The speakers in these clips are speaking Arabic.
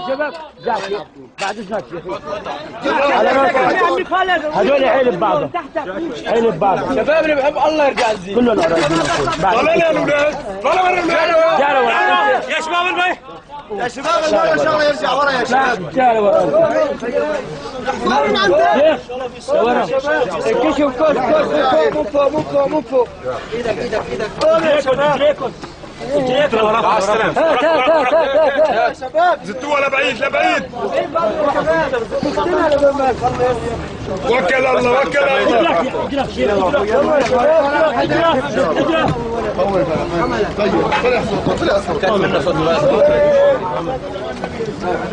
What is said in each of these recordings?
شباب بعد اذنك هذول حيل ببعضهم حيل ببعضهم شباب اللي بحب الله يرجع الزين كلهم قرايبين طلع يا اولاد طلع ورا يا شباب البيت يا شباب المره ان شاء الله يرجع ورا يا شباب تعالوا ورا ورا كشف من فوق ايدك رجليكم مع السلامة يا شباب زدتوها لبعيد لبعيد وكل الله وكل الله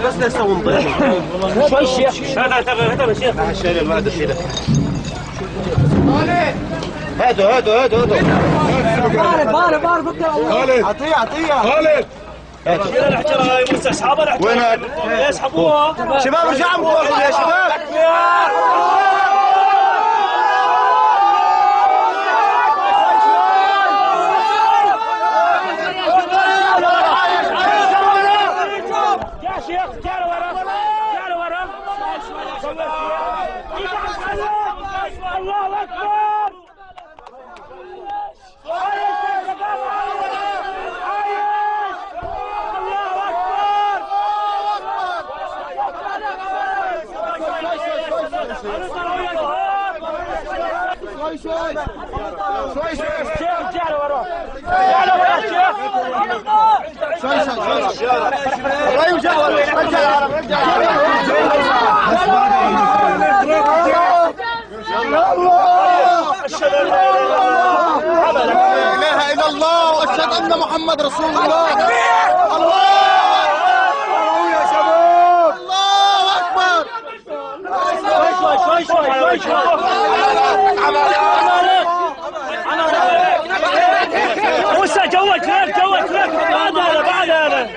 بس نسوي نضيع شوي الشيخ هذا شيخ الشيخ الولد الشيخ هاتوا خالد عطيه خالد شيل الاحترام يا موسى اصحابنا وينك؟ يسحبوها شباب ارجعوا من فوق يا شباب يا شيخ تعالوا ورا الله اكبر شوي تعالوا ورا لا اله الا الله واشهد ان محمد رسول الله الله يا شباب الله اكبر موسى جوك بعد هذا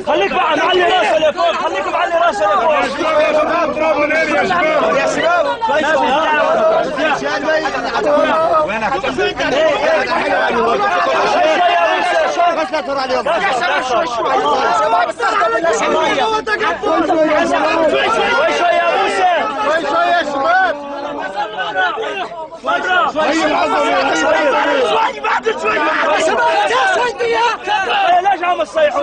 خليك بقى معلي راسه لفوق خليك معلي راسه لفوق يا شباب اضرب من هنا يا شباب بس لا ترى عليهم شوي يا موسى شوي يا شباب شوي بعد شوي ليش عم تصيحوا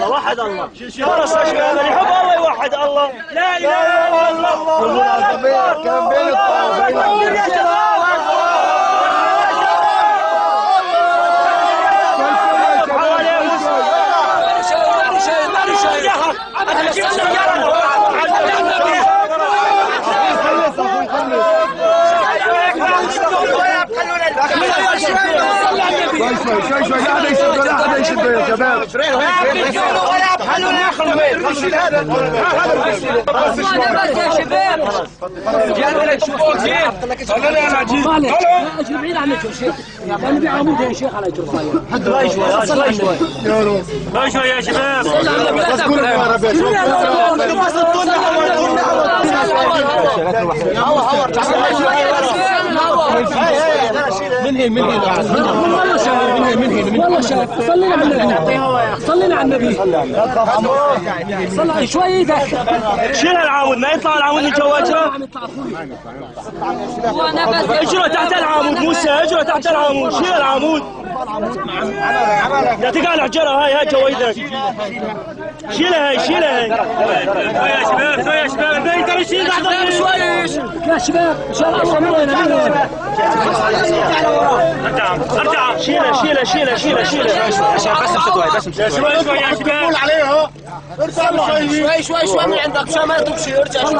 واحد الله خلص يا شباب اللي يحب الله يوحد الله لا اله الا الله كان بين الطرفين شوي لا حدا يشدوا يا شباب بعيد عنك يا شيخ انا بعمود يا شيخ على جرفايه شوي يا شباب صلينا على النبي صلي شوي ايدك شيل العمود ما يطلع العمود من جواته اجره تحت العمود موسى اجره تحت العمود شيل العمود لا تقع الحجره هاي جويدك شيلها هاي يا شباب يا شباب البيت ترى شيل شوي يا شباب ان شاء الله ارجع شيلها بس امسكوا يا شباب يا شباب عليه اهو شوي من عندك عشان ما تمشي ارجع صل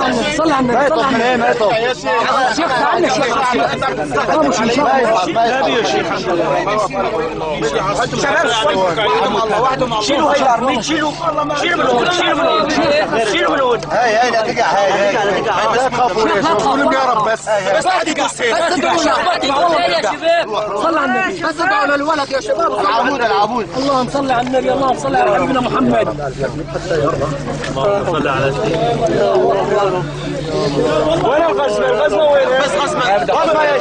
على النبي صل على النبي يا شيخ تعال شباب شيلوا هاي الارميد شيلوا شيل من هون شيل من هون هاي لا تقع هاي لا تخافوا قولوا يا رب بس واحد يدوس هيك بس ادعوا يا شباب صلوا على النبي بس ادعوا للولد يا شباب العبود اللهم صل على النبي اللهم صل على حبيبنا محمد اللهم صل على سيدنا وين الغزمه وين بس غزمه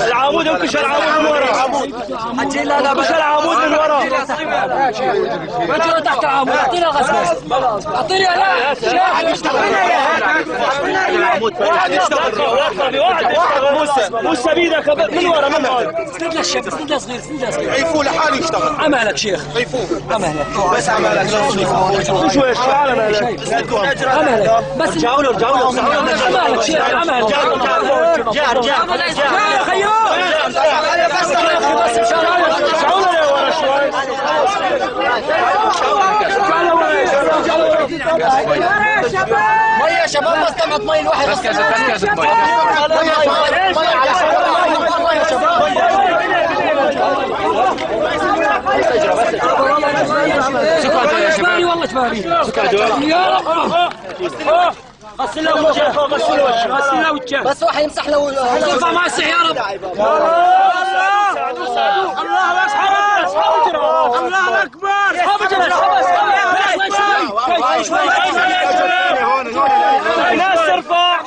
العمود انكش العمود من ورا انكش العمود من ورا رجل تحت العمود اعطينا غزمه اعطيني لا واحد يشتغل موسى بيدك من ورا من هون سند للشاب سند صغير عيفوه لحاله يشتغل عملك شيخ عيفوه عملك بس عملك شو ايش عملك بس رجعوا له عملك شيخ عملك رجع خيو بس رجعوا له ورا شوي ميه يا شباب بس طلعت ميه الواحد بس كاسه ميه يا شباب والله جباري يا رب غسل له وجهه غسل له وجهه بس واحد يمسح له ارفع مع السح يا رب الله اكبر ناس ارفع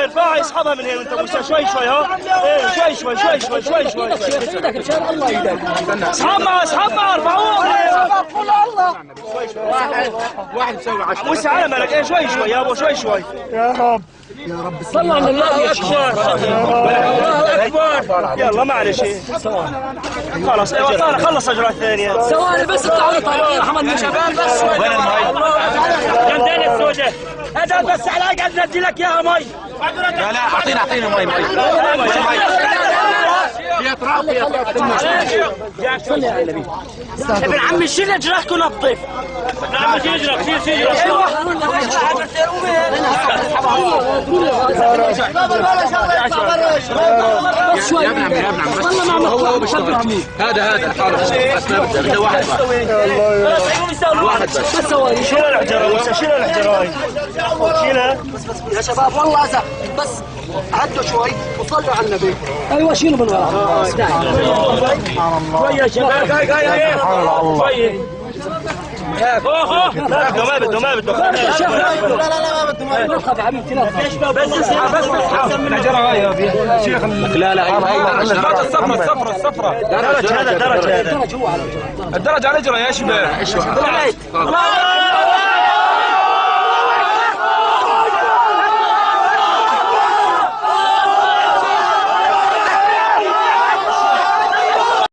ارفع اسحبها من هنا انت موسى شوي ها شوي ايدك مشان الله ايدك اسحبها ارفعوه قول الله واحد مسوي 10 موسى على مالك ايه شوي يا ابو شوي يا رب صلوا على الله اكبر يلا معلش خلاص خلص اجراء الثانيه ثواني بس تعالوا طالعين رحمة الله شباب بس وين المي؟ جنبين السوداء هذا بس على قاعد ندي لك اياها مي لا اعطينا مي يا تراب صلي على النبي ابن عمي شيل اجراك ونظف ابن عمي شيل اجراك شيل يا ابن عمي هو بيشتغل هذا الحارس بده واحد بس ثواني شيل الحجره موسى شيل الحجره هاي شيلها يا شباب والله أزع بس هدوا شوي وصلوا على النبي ايوه شيلوا من ورا شوي يا شباب شوي ما بده لا ما تخاف حبيبتي لا بس الحجره هاي يا شيخ لا الصفرة درجه هذا الدرج على الاجره يا شباب الله